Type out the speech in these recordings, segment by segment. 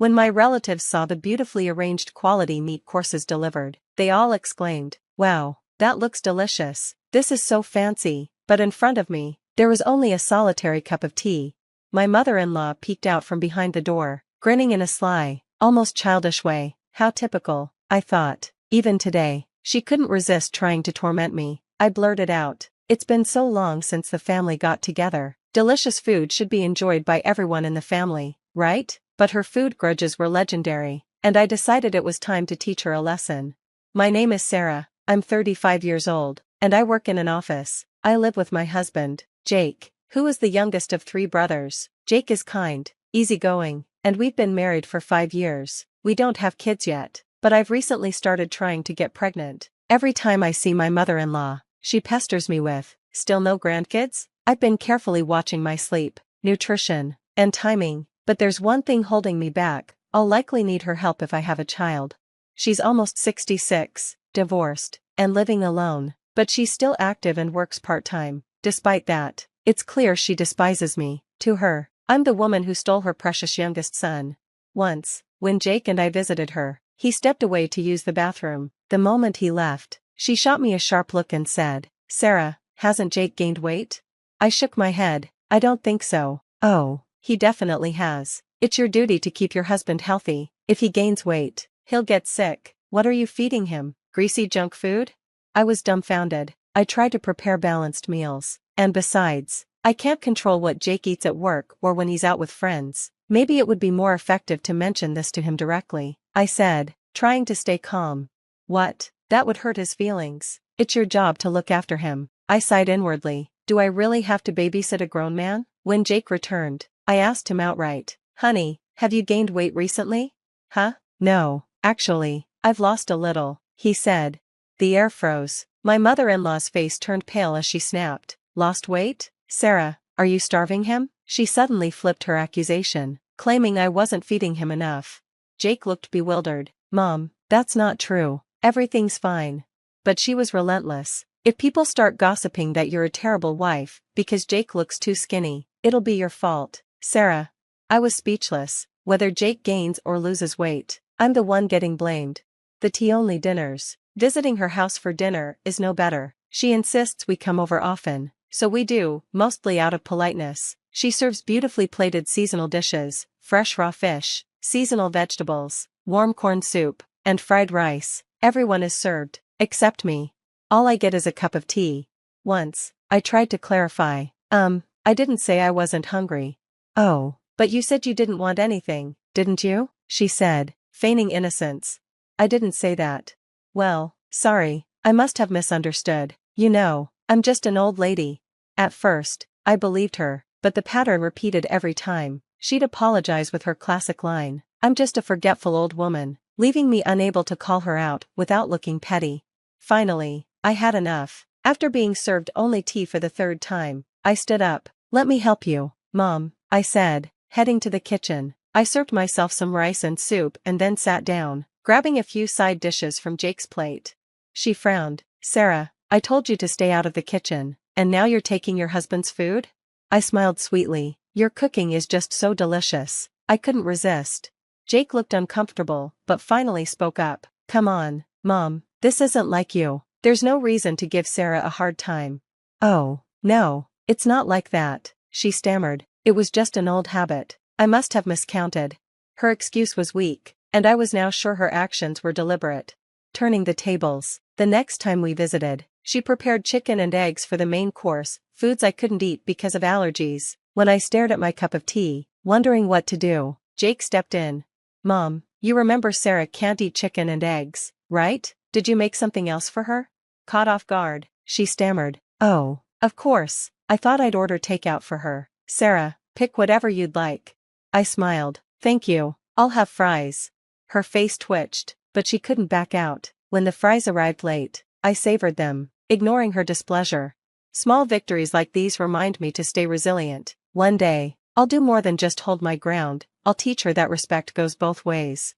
When my relatives saw the beautifully arranged quality meat courses delivered, they all exclaimed, "Wow, that looks delicious. This is so fancy," but in front of me, there was only a solitary cup of tea. My mother-in-law peeked out from behind the door, grinning in a sly, almost childish way. How typical, I thought. Even today, she couldn't resist trying to torment me. I blurted out, "It's been so long since the family got together. Delicious food should be enjoyed by everyone in the family, right?" But her food grudges were legendary, and I decided it was time to teach her a lesson. "My name is Sarah, I'm 35 years old, and I work in an office. I live with my husband, Jake, who is the youngest of 3 brothers. Jake is kind, easygoing, and we've been married for 5 years. We don't have kids yet, but I've recently started trying to get pregnant. Every time I see my mother-in-law, she pesters me with, 'Still no grandkids?' I've been carefully watching my sleep, nutrition, and timing, but there's one thing holding me back. I'll likely need her help if I have a child." She's almost 66, divorced, and living alone, but she's still active and works part-time. Despite that, it's clear she despises me. To her, I'm the woman who stole her precious youngest son. Once, when Jake and I visited her, he stepped away to use the bathroom. The moment he left, she shot me a sharp look and said, "Sarah, hasn't Jake gained weight?" I shook my head. "I don't think so." "Oh, he definitely has. It's your duty to keep your husband healthy. If he gains weight, he'll get sick." "What are you feeding him? Greasy junk food?" I was dumbfounded. I try to prepare balanced meals, and besides, I can't control what Jake eats at work or when he's out with friends. Maybe it would be more effective to mention this to him directly, I said, trying to stay calm. "What? That would hurt his feelings. It's your job to look after him." I sighed inwardly. Do I really have to babysit a grown man? When Jake returned, I asked him outright, "Honey, have you gained weight recently?" "Huh? No, actually, I've lost a little," he said. The air froze. My mother-in-law's face turned pale as she snapped, "Lost weight? Sarah, are you starving him?" She suddenly flipped her accusation, claiming I wasn't feeding him enough. Jake looked bewildered. "Mom, that's not true. Everything's fine." But she was relentless. "If people start gossiping that you're a terrible wife because Jake looks too skinny, it'll be your fault." Sarah. I was speechless. Whether Jake gains or loses weight, I'm the one getting blamed. The tea-only dinners. Visiting her house for dinner is no better. She insists we come over often, so we do, mostly out of politeness. She serves beautifully plated seasonal dishes, fresh raw fish, seasonal vegetables, warm corn soup, and fried rice. Everyone is served, except me. All I get is a cup of tea. Once, I tried to clarify. I didn't say I wasn't hungry." "Oh, but you said you didn't want anything, didn't you?" she said, feigning innocence. "I didn't say that." "Well, sorry, I must have misunderstood. You know, I'm just an old lady." At first, I believed her, but the pattern repeated every time. She'd apologize with her classic line, "I'm just a forgetful old woman," leaving me unable to call her out without looking petty. Finally, I had enough. After being served only tea for the 3rd time, I stood up. "Let me help you, Mom," I said, heading to the kitchen. I served myself some rice and soup and then sat down, grabbing a few side dishes from Jake's plate. She frowned. "Sarah, I told you to stay out of the kitchen, and now you're taking your husband's food?" I smiled sweetly. "Your cooking is just so delicious." I couldn't resist. Jake looked uncomfortable, but finally spoke up. "Come on, Mom, this isn't like you. There's no reason to give Sarah a hard time." "Oh, no, it's not like that," she stammered. "It was just an old habit. I must have miscounted." Her excuse was weak, and I was now sure her actions were deliberate. Turning the tables, the next time we visited, she prepared chicken and eggs for the main course, foods I couldn't eat because of allergies. When I stared at my cup of tea, wondering what to do, Jake stepped in. "Mom, you remember Sarah can't eat chicken and eggs, right? Did you make something else for her?" Caught off guard, she stammered, "Oh, of course, I thought I'd order takeout for her." "Sarah, pick whatever you'd like." I smiled. "Thank you, I'll have fries." Her face twitched, but she couldn't back out. When the fries arrived late, I savored them, ignoring her displeasure. Small victories like these remind me to stay resilient. One day, I'll do more than just hold my ground. I'll teach her that respect goes both ways.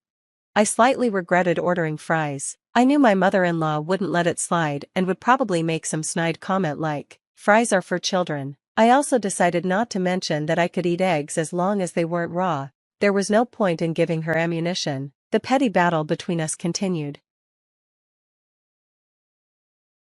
I slightly regretted ordering fries. I knew my mother-in-law wouldn't let it slide and would probably make some snide comment like, "Fries are for children." I also decided not to mention that I could eat eggs as long as they weren't raw. There was no point in giving her ammunition. The petty battle between us continued.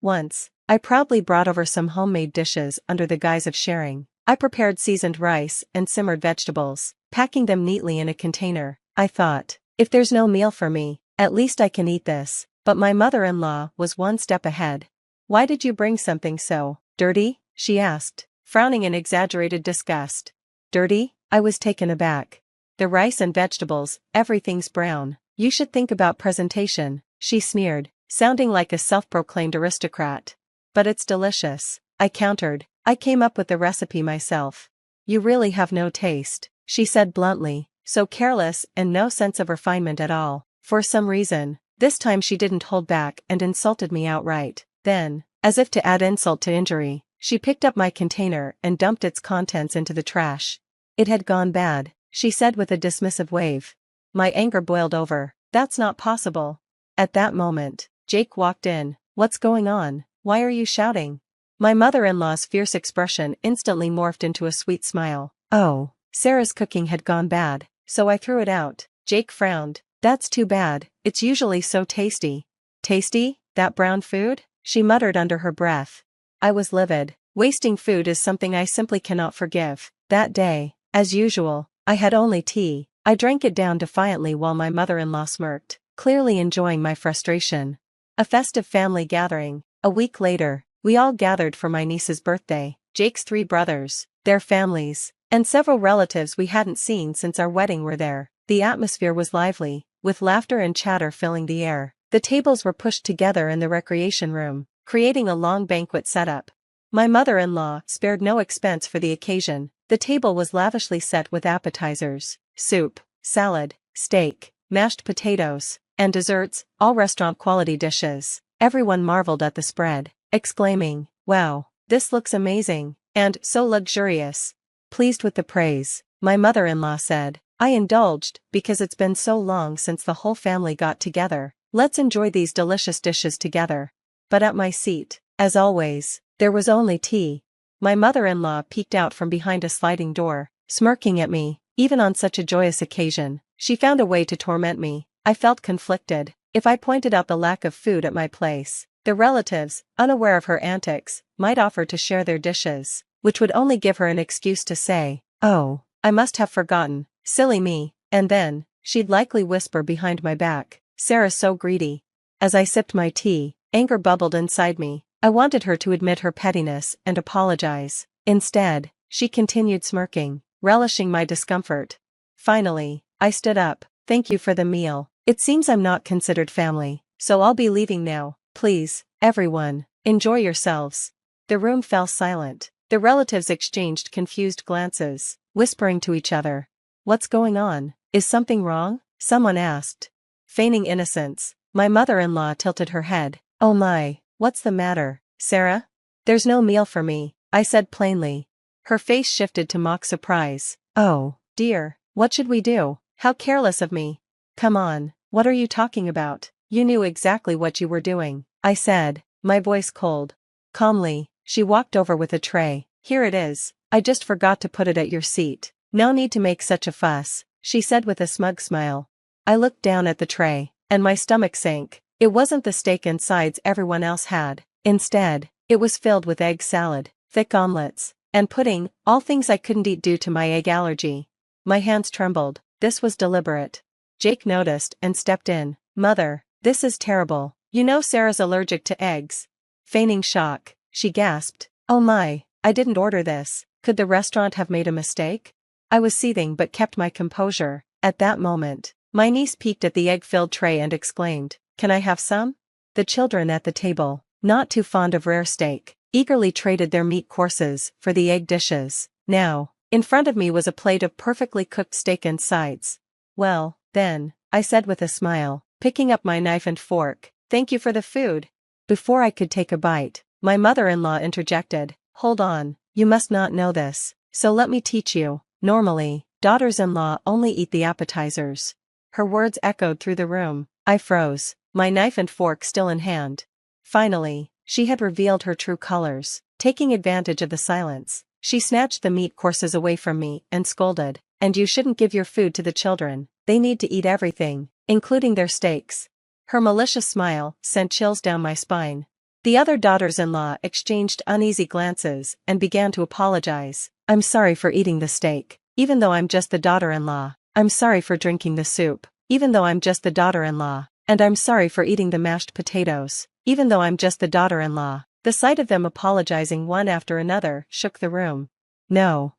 Once, I proudly brought over some homemade dishes under the guise of sharing. I prepared seasoned rice and simmered vegetables, packing them neatly in a container. I thought, if there's no meal for me, at least I can eat this. But my mother-in-law was one step ahead. Why did you bring something so dirty? She asked, frowning in exaggerated disgust. Dirty? I was taken aback. The rice and vegetables, everything's brown. You should think about presentation, she sneered, sounding like a self-proclaimed aristocrat. But it's delicious, I countered. I came up with the recipe myself. You really have no taste, she said bluntly, so careless and no sense of refinement at all. For some reason, this time she didn't hold back and insulted me outright. Then, as if to add insult to injury, she picked up my container and dumped its contents into the trash. It had gone bad, she said with a dismissive wave. My anger boiled over. That's not possible. At that moment, Jake walked in. What's going on? Why are you shouting? My mother-in-law's fierce expression instantly morphed into a sweet smile. Oh, Sarah's cooking had gone bad, so I threw it out. Jake frowned. That's too bad, it's usually so tasty. Tasty? That brown food? She muttered under her breath. I was livid. Wasting food is something I simply cannot forgive. That day, as usual, I had only tea. I drank it down defiantly while my mother-in-law smirked, clearly enjoying my frustration. A festive family gathering. A week later, we all gathered for my niece's birthday. Jake's 3 brothers, their families, and several relatives we hadn't seen since our wedding were there. The atmosphere was lively, with laughter and chatter filling the air. The tables were pushed together in the recreation room, creating a long banquet setup. My mother-in-law spared no expense for the occasion. The table was lavishly set with appetizers, soup, salad, steak, mashed potatoes, and desserts, all restaurant-quality dishes. Everyone marveled at the spread, exclaiming, "Wow, this looks amazing, and so luxurious." Pleased with the praise, my mother-in-law said, I indulged, because it's been so long since the whole family got together. Let's enjoy these delicious dishes together. But at my seat, as always, there was only tea. My mother-in-law peeked out from behind a sliding door, smirking at me. Even on such a joyous occasion, she found a way to torment me. I felt conflicted. If I pointed out the lack of food at my place, the relatives, unaware of her antics, might offer to share their dishes, which would only give her an excuse to say, "Oh, I must have forgotten, silly me," and then, she'd likely whisper behind my back, "Sarah's so greedy." As I sipped my tea, anger bubbled inside me. I wanted her to admit her pettiness and apologize. Instead, she continued smirking, relishing my discomfort. Finally, I stood up. "Thank you for the meal. It seems I'm not considered family, so I'll be leaving now. Please, everyone, enjoy yourselves." The room fell silent. The relatives exchanged confused glances, whispering to each other. "What's going on? Is something wrong?" someone asked. Feigning innocence, my mother-in-law tilted her head. "Oh my, what's the matter, Sarah?" "There's no meal for me," I said plainly. Her face shifted to mock surprise. "Oh, dear, what should we do? How careless of me." "Come on, what are you talking about? You knew exactly what you were doing," I said, my voice cold. Calmly, she walked over with a tray. "Here it is, I just forgot to put it at your seat. No need to make such a fuss," she said with a smug smile. I looked down at the tray, and my stomach sank. It wasn't the steak and sides everyone else had. Instead, it was filled with egg salad, thick omelets, and pudding, all things I couldn't eat due to my egg allergy. My hands trembled. This was deliberate. Jake noticed and stepped in. "Mother, this is terrible. You know Sarah's allergic to eggs." Feigning shock, she gasped, "Oh my, I didn't order this. Could the restaurant have made a mistake?" I was seething but kept my composure. At that moment, my niece peeked at the egg-filled tray and exclaimed, "Can I have some?" The children at the table, not too fond of rare steak, eagerly traded their meat courses for the egg dishes. Now, in front of me was a plate of perfectly cooked steak and sides. "Well, then," I said with a smile, picking up my knife and fork, "thank you for the food." Before I could take a bite, my mother-in-law interjected, "Hold on, you must not know this, so let me teach you. Normally, daughters-in-law only eat the appetizers." Her words echoed through the room. I froze, my knife and fork still in hand. Finally, she had revealed her true colors. Taking advantage of the silence, she snatched the meat courses away from me and scolded, and you shouldn't give your food to the children. They need to eat everything, including their steaks. Her malicious smile sent chills down my spine. The other daughters-in-law exchanged uneasy glances and began to apologize. I'm sorry for eating the steak, even though I'm just the daughter-in-law. I'm sorry for drinking the soup, even though I'm just the daughter-in-law. And I'm sorry for eating the mashed potatoes, even though I'm just the daughter-in-law. The sight of them apologizing one after another shook the room. No,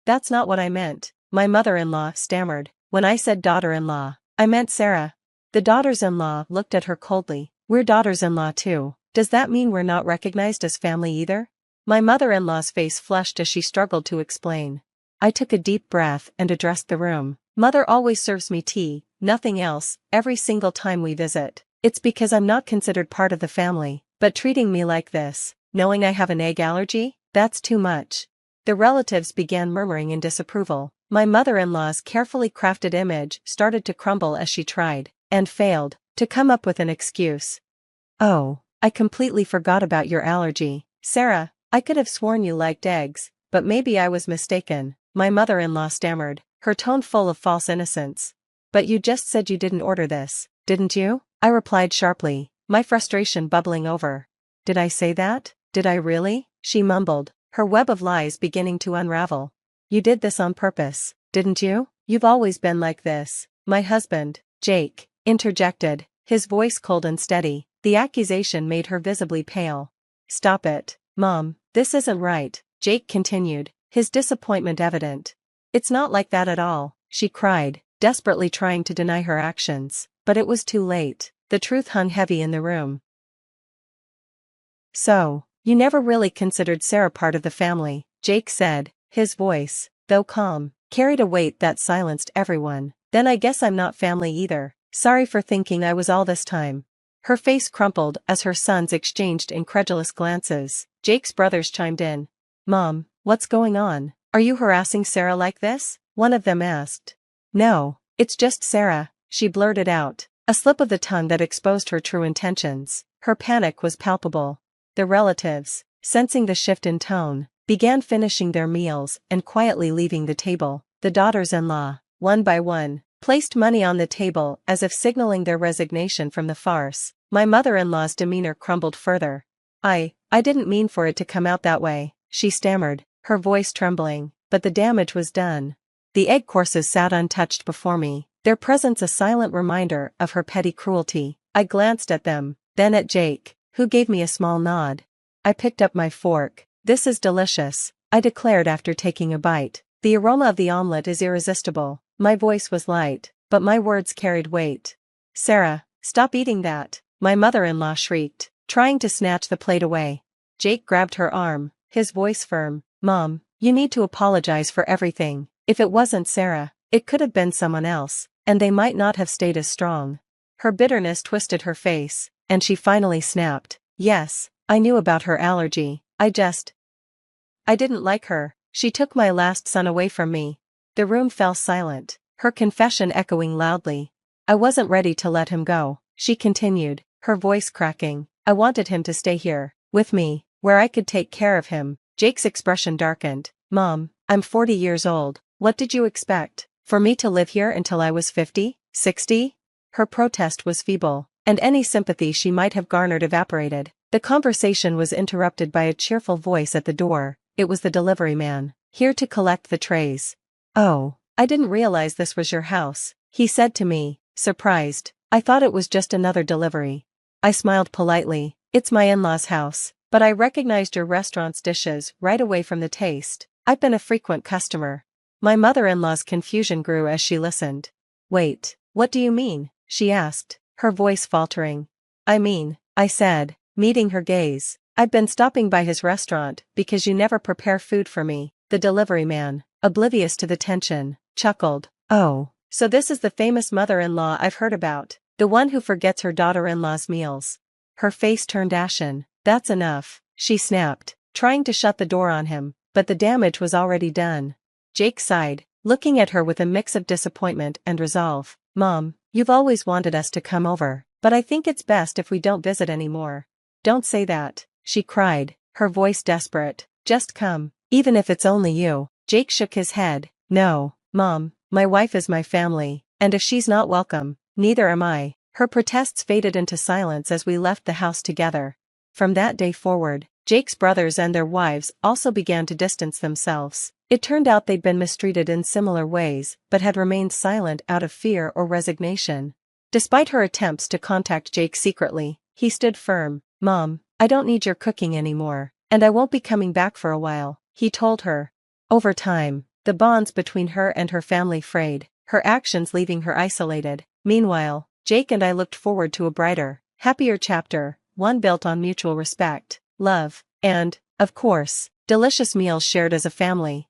that's not what I meant, my mother-in-law stammered. When I said daughter-in-law, I meant Sarah. The daughters-in-law looked at her coldly. We're daughters-in-law too. Does that mean we're not recognized as family either? My mother-in-law's face flushed as she struggled to explain. I took a deep breath and addressed the room. Mother always serves me tea, nothing else, every single time we visit. It's because I'm not considered part of the family, but treating me like this, knowing I have an egg allergy, that's too much. The relatives began murmuring in disapproval. My mother-in-law's carefully crafted image started to crumble as she tried, and failed, to come up with an excuse. Oh, I completely forgot about your allergy, Sarah. I could have sworn you liked eggs, but maybe I was mistaken, my mother-in-law stammered, her tone full of false innocence. But you just said you didn't order this, didn't you? I replied sharply, my frustration bubbling over. Did I say that? Did I really? She mumbled, her web of lies beginning to unravel. You did this on purpose, didn't you? You've always been like this. My husband, Jake, interjected, his voice cold and steady. The accusation made her visibly pale. Stop it, Mom, this isn't right, Jake continued, his disappointment evident. It's not like that at all, she cried, desperately trying to deny her actions, but it was too late. The truth hung heavy in the room. So, you never really considered Sarah part of the family, Jake said, his voice, though calm, carried a weight that silenced everyone. Then I guess I'm not family either. Sorry for thinking I was all this time. Her face crumpled as her sons exchanged incredulous glances. Jake's brothers chimed in. Mom, what's going on? Are you harassing Sarah like this? One of them asked. No, it's just Sarah, she blurted out, a slip of the tongue that exposed her true intentions. Her panic was palpable. The relatives, sensing the shift in tone, began finishing their meals and quietly leaving the table. The daughters-in-law, one by one, placed money on the table as if signaling their resignation from the farce. My mother-in-law's demeanor crumbled further. I didn't mean for it to come out that way, she stammered, her voice trembling, but the damage was done. The egg courses sat untouched before me, their presence a silent reminder of her petty cruelty. I glanced at them, then at Jake, who gave me a small nod. I picked up my fork. This is delicious, I declared after taking a bite. The aroma of the omelet is irresistible. My voice was light, but my words carried weight. Sarah, stop eating that, my mother-in-law shrieked, trying to snatch the plate away. Jake grabbed her arm, his voice firm. Mom, you need to apologize for everything. If it wasn't Sarah, it could have been someone else, and they might not have stayed as strong. Her bitterness twisted her face, and she finally snapped. Yes, I knew about her allergy. I didn't like her. She took my last son away from me. The room fell silent, her confession echoing loudly. I wasn't ready to let him go, she continued, her voice cracking. I wanted him to stay here, with me, where I could take care of him. Jake's expression darkened. Mom, I'm 40 years old. What did you expect? For me to live here until I was 50, 60? Her protest was feeble, and any sympathy she might have garnered evaporated. The conversation was interrupted by a cheerful voice at the door. It was the delivery man, here to collect the trays. Oh, I didn't realize this was your house, he said to me, surprised. I thought it was just another delivery. I smiled politely. It's my in-laws' house, but I recognized your restaurant's dishes right away from the taste. I've been a frequent customer. My mother-in-law's confusion grew as she listened. Wait, what do you mean? She asked, her voice faltering. I said, meeting her gaze. I've been stopping by his restaurant because you never prepare food for me. The delivery man, oblivious to the tension, chuckled. Oh, so this is the famous mother-in-law I've heard about, the one who forgets her daughter-in-law's meals. Her face turned ashen. That's enough, she snapped, trying to shut the door on him, but the damage was already done. Jake sighed, looking at her with a mix of disappointment and resolve. Mom, you've always wanted us to come over, but I think it's best if we don't visit anymore. Don't say that, she cried, her voice desperate. Just come, even if it's only you. Jake shook his head. No, "Mom, my wife is my family, and if she's not welcome, neither am I." Her protests faded into silence as we left the house together. From that day forward, Jake's brothers and their wives also began to distance themselves. It turned out they'd been mistreated in similar ways, but had remained silent out of fear or resignation. Despite her attempts to contact Jake secretly, he stood firm. "Mom, I don't need your cooking anymore, and I won't be coming back for a while," he told her. Over time, the bonds between her and her family frayed, her actions leaving her isolated. Meanwhile, Jake and I looked forward to a brighter, happier chapter, one built on mutual respect, love, and, of course, delicious meals shared as a family.